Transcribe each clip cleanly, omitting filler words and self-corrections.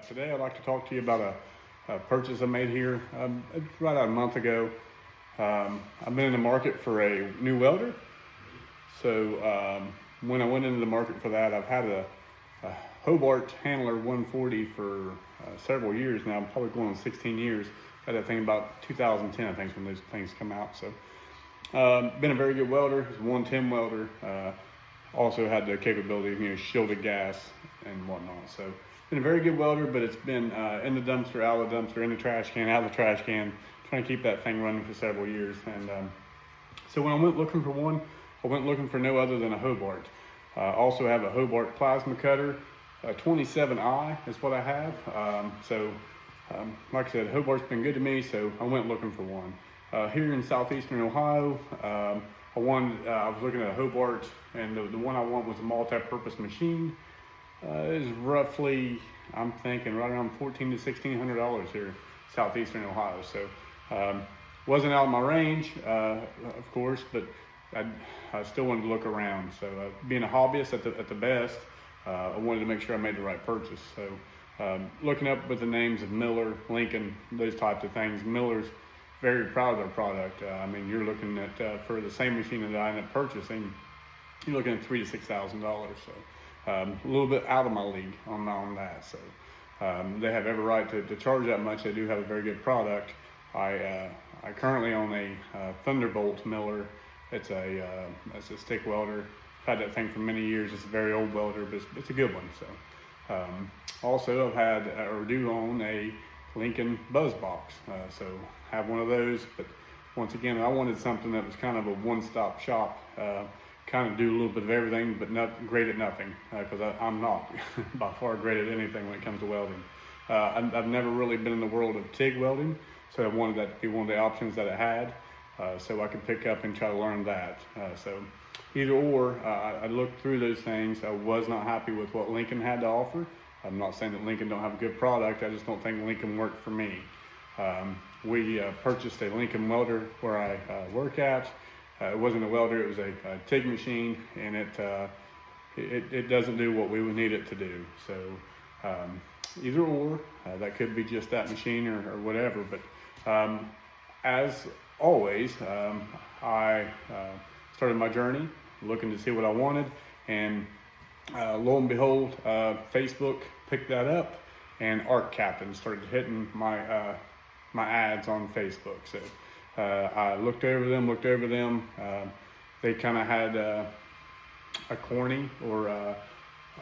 Today I'd like to talk to you about a purchase I made here right about a month ago. I've been in the market for a new welder. So when I went into the market for that, I've had a Hobart Handler 140 for several years now. I'm probably going on 16 years. Had that thing about 2010, I think, when those things come out. So been a very good welder. It's a 110 welder. Also had the capability of shielded gas and whatnot. So been a very good welder, but it's been in the dumpster, out of the dumpster, in the trash can, out of the trash can, trying to keep that thing running for several years. And so when I went looking for one, I went looking for no other than a Hobart. Also have a Hobart plasma cutter, 27i is what I have. Like I said, Hobart's been good to me, so I went looking for one. Here in southeastern Ohio, I was looking at a Hobart, and the one I want was a multi-purpose machine. It is roughly, I'm thinking, right around $1,400 to $1,600 here, southeastern Ohio. So wasn't out of my range, of course, but I still wanted to look around. So being a hobbyist at the best, I wanted to make sure I made the right purchase. So looking up with the names of Miller, Lincoln, those types of things. Miller's very proud of their product. I mean, you're looking at, for the same machine that I ended up purchasing, you're looking at $3,000 to $6,000. So a little bit out of my league on that. So they have every right to charge that much. They do have a very good product. I currently own a Thunderbolt Miller. It's a stick welder. I've had that thing for many years. It's a very old welder, but it's a good one. So also I've had or do own a Lincoln Buzz Box. So have one of those, but once again, I wanted something that was kind of a one-stop shop, kind of do a little bit of everything, but not great at nothing, because I'm not by far great at anything when it comes to welding. I've never really been in the world of TIG welding, so I wanted that to be one of the options that I had, so I could pick up and try to learn that. So either or, I looked through those things. I was not happy with what Lincoln had to offer. I'm not saying that Lincoln don't have a good product. I just don't think Lincoln worked for me. We purchased a Lincoln welder where I work at. It wasn't a welder, it was a TIG machine, and it doesn't do what we would need it to do. So either or, that could be just that machine or whatever. But as always, I started my journey looking to see what I wanted, and lo and behold, Facebook picked that up, and Arc Captain started hitting my ads on Facebook. So I looked over them. They kind of had a corny or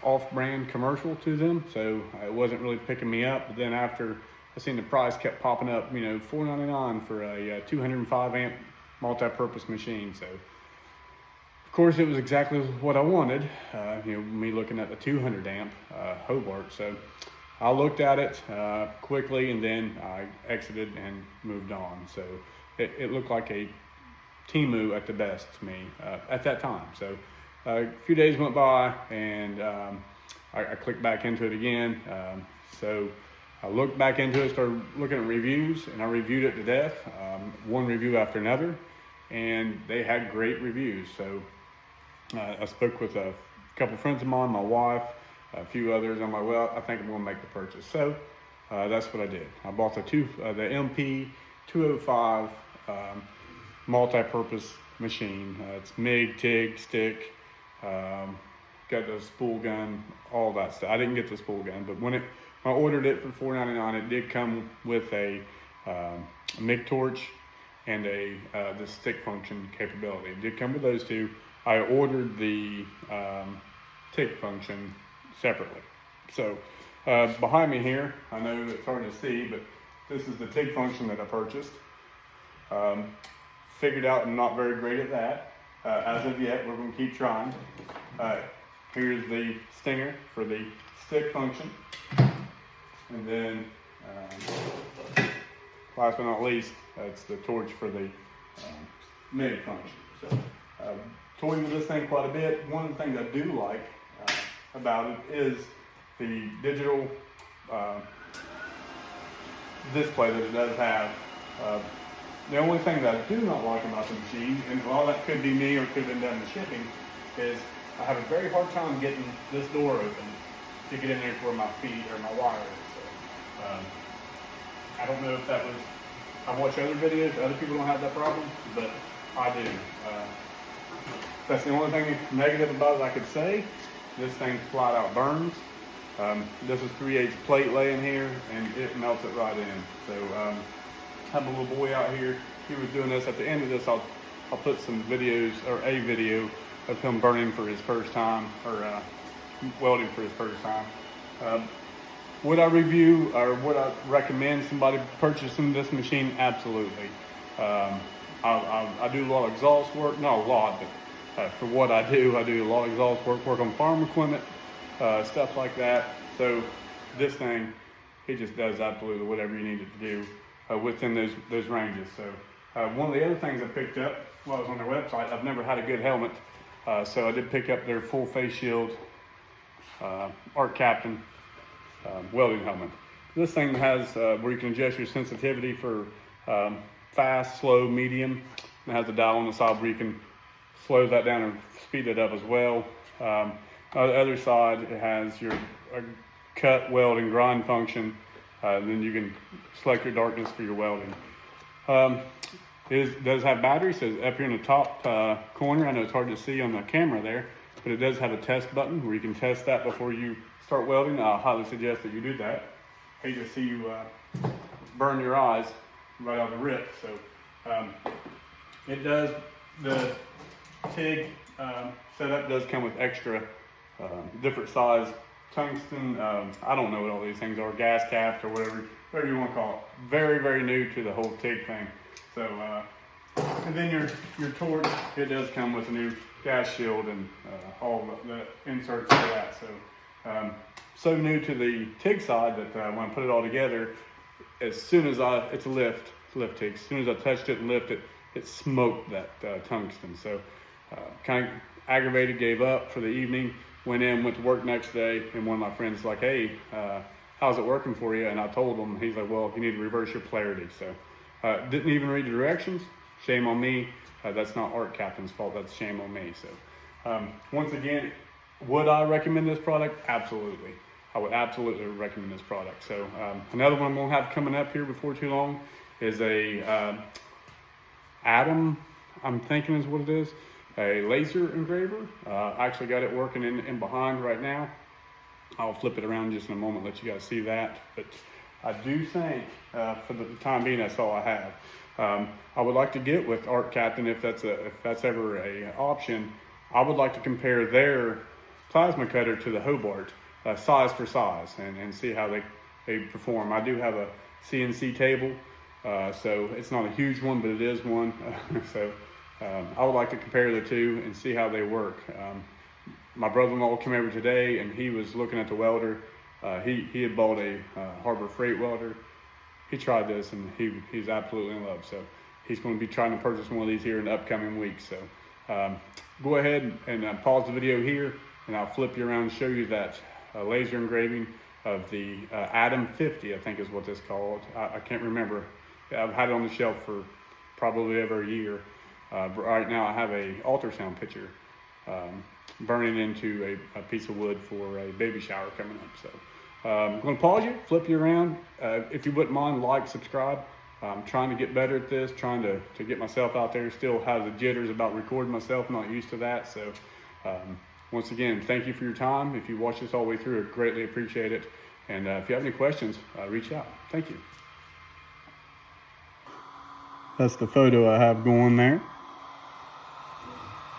off-brand commercial to them, so it wasn't really picking me up. But then after I seen the price kept popping up, $499 for a 205 amp multi-purpose machine. So of course it was exactly what I wanted. Me looking at the 200 amp Hobart. So I looked at it quickly, and then I exited and moved on. So it looked like a Temu at the best to me at that time. So a few days went by, and I clicked back into it again. So I looked back into it, started looking at reviews, and I reviewed it to death, one review after another, and they had great reviews. So I spoke with a couple friends of mine, my wife, a few others. I'm like, well, I think I'm gonna make the purchase. So that's what I did. I bought the MP 205 multi-purpose machine. It's MIG, TIG, stick, got the spool gun, all that stuff. I didn't get the spool gun, but when I ordered it for $499, it did come with a MIG torch and the stick function capability. It did come with those two. I ordered the TIG function separately. So behind me here, I know it's hard to see, but this is the TIG function that I purchased. Figured out I'm not very great at that as of yet. We're going to keep trying. Here's the stinger for the stick function, and then last but not least, it's the torch for the MIG function. So toyed with this thing quite a bit. One of the things I do like about it is the digital display that it does have. The only thing that I do not like about the machine, and while that could be me or it could have been done in shipping, is I have a very hard time getting this door open. to get in there where my feet or my wire is. So, I don't know if that was, I watch other videos, other people don't have that problem, but I do. That's the only thing negative about it I could say. This thing flat out burns. This is 3/8 plate laying here, and it melts it right in. So I have a little boy out here. He was doing this. At the end of this, I'll put some videos, or a video of him burning for his first time, or welding for his first time. Would I review, or would I recommend somebody purchasing this machine? Absolutely. I do a lot of exhaust work, not a lot, but for what I do a lot of exhaust work on farm equipment, stuff like that. So this thing, it just does absolutely whatever you need it to do within those ranges. So one of the other things I picked up while I was on their website, I've never had a good helmet, so I did pick up their full face shield Art Captain welding helmet. This thing has where you can adjust your sensitivity for fast, slow, medium. It has a dial on the side where you can slow that down and speed it up as well. On the other side, it has your cut, weld, and grind function. Then you can select your darkness for your welding. It does have batteries, so up here in the top corner. I know it's hard to see on the camera there, but it does have a test button where you can test that before you start welding. I highly suggest that you do that. Hate to see you burn your eyes right out of the rip. So it does, the TIG setup does come with extra different size tungsten, I don't know what all these things are, gas caps or whatever you want to call it. Very, very new to the whole TIG thing. So, and then your torch, it does come with a new gas shield and all the inserts for that. So, so new to the TIG side that when I put it all together, as soon as it's a lift TIG, as soon as I touched it and lifted it smoked that tungsten. So, kind of aggravated, gave up for the evening, went to work next day, and one of my friends was like, hey, how's it working for you? And I told him, he's like, well, you need to reverse your polarity. So, didn't even read the directions. Shame on me. That's not Art Captain's fault. That's shame on me. So, once again, would I recommend this product? Absolutely. I would absolutely recommend this product. So, another one I'm going to have coming up here before too long is a Adam, I'm thinking is what it is, a laser engraver. I actually got it working in behind right now. I'll flip it around just in a moment, let you guys see that. But I do think, for the time being, that's all I have. I would like to get with Art Captain, if that's ever a option. I would like to compare their plasma cutter to the Hobart, size for size, and see how they perform. I do have a CNC table, so it's not a huge one, but it is one. So I would like to compare the two and see how they work. My brother-in-law came over today, and he was looking at the welder. He had bought a Harbor Freight welder. He tried this, and he's absolutely in love. So he's going to be trying to purchase one of these here in the upcoming weeks. So go ahead and pause the video here, and I'll flip you around and show you that laser engraving of the Adam 50, I think is what this is called. I can't remember. I've had it on the shelf for probably over a year. But right now I have a ultrasound picture burning into a piece of wood for a baby shower coming up. So I'm going to pause you, flip you around. If you wouldn't mind, like, subscribe. I'm trying to get better at this, trying to get myself out there. Still have the jitters about recording myself, not used to that. So once again, thank you for your time. If you watch this all the way through, I greatly appreciate it. And if you have any questions, reach out. Thank you. That's the photo I have going there.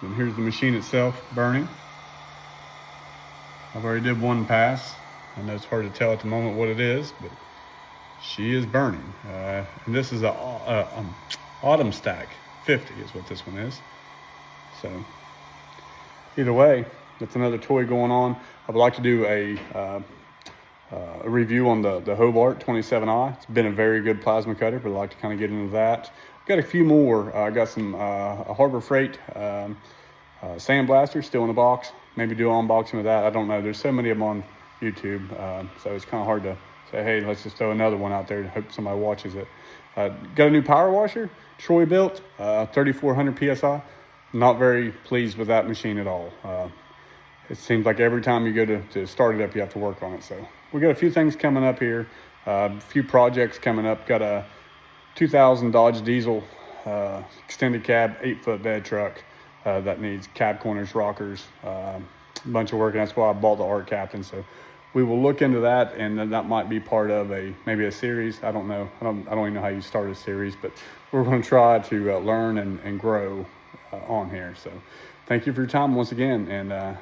And here's the machine itself burning. I've already did one pass. I know it's hard to tell at the moment what it is, but she is burning. And this is a Autumn Stack 50 is what this one is. So either way, that's another toy going on. I would like to do a review on the Hobart 27i. It's been a very good plasma cutter, but I'd like to kind of get into that. Got a few more. I got some a Harbor Freight sandblaster still in the box. Maybe do an unboxing of that. I don't know. There's so many of them on YouTube, so it's kind of hard to say, hey, let's just throw another one out there and hope somebody watches it. Got a new power washer, Troy built, 3,400 PSI. Not very pleased with that machine at all. it seems like every time you go to start it up, you have to work on it. So we got a few things coming up here, a few projects coming up. Got a 2000 Dodge Diesel extended cab 8-foot bed truck that needs cab corners, rockers, a bunch of work, and that's why I bought the Art Captain. So we will look into that, and then that might be part of maybe a series. I don't know. I don't even know how you start a series, but we're going to try to learn and grow on here. So thank you for your time once again, and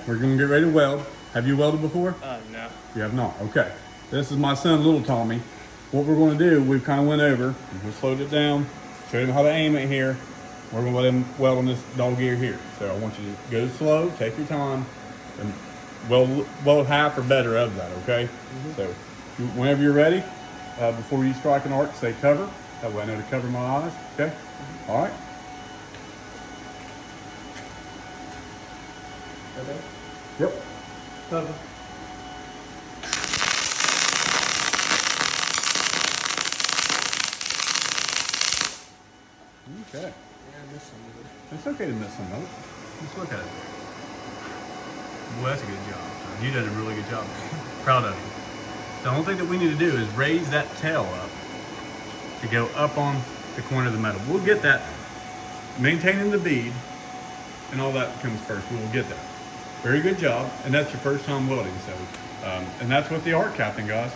we're going to get ready to weld. Have you welded before? No. You have not. Okay. This is my son, Little Tommy. What we're going to do, we've kind of went over. We slowed it down, showed him how to aim it here. We're going to let him weld on this dog ear here. So I want you to go slow, take your time, and weld half or better of that, okay? So whenever you're ready, before you strike an arc, say cover. That way I know to cover my eyes, okay? All right. Okay. Yep. Cover. Okay. Yeah, I missed some of it. It's okay to miss some of it. Let's look at it. Boy, that's a good job. You did a really good job. Proud of you. The only thing that we need to do is raise that tail up to go up on the corner of the metal. We'll get that. Maintaining the bead and all that comes first. We will get that. Very good job. And that's your first time welding. So, and that's what the Art Captain, guys.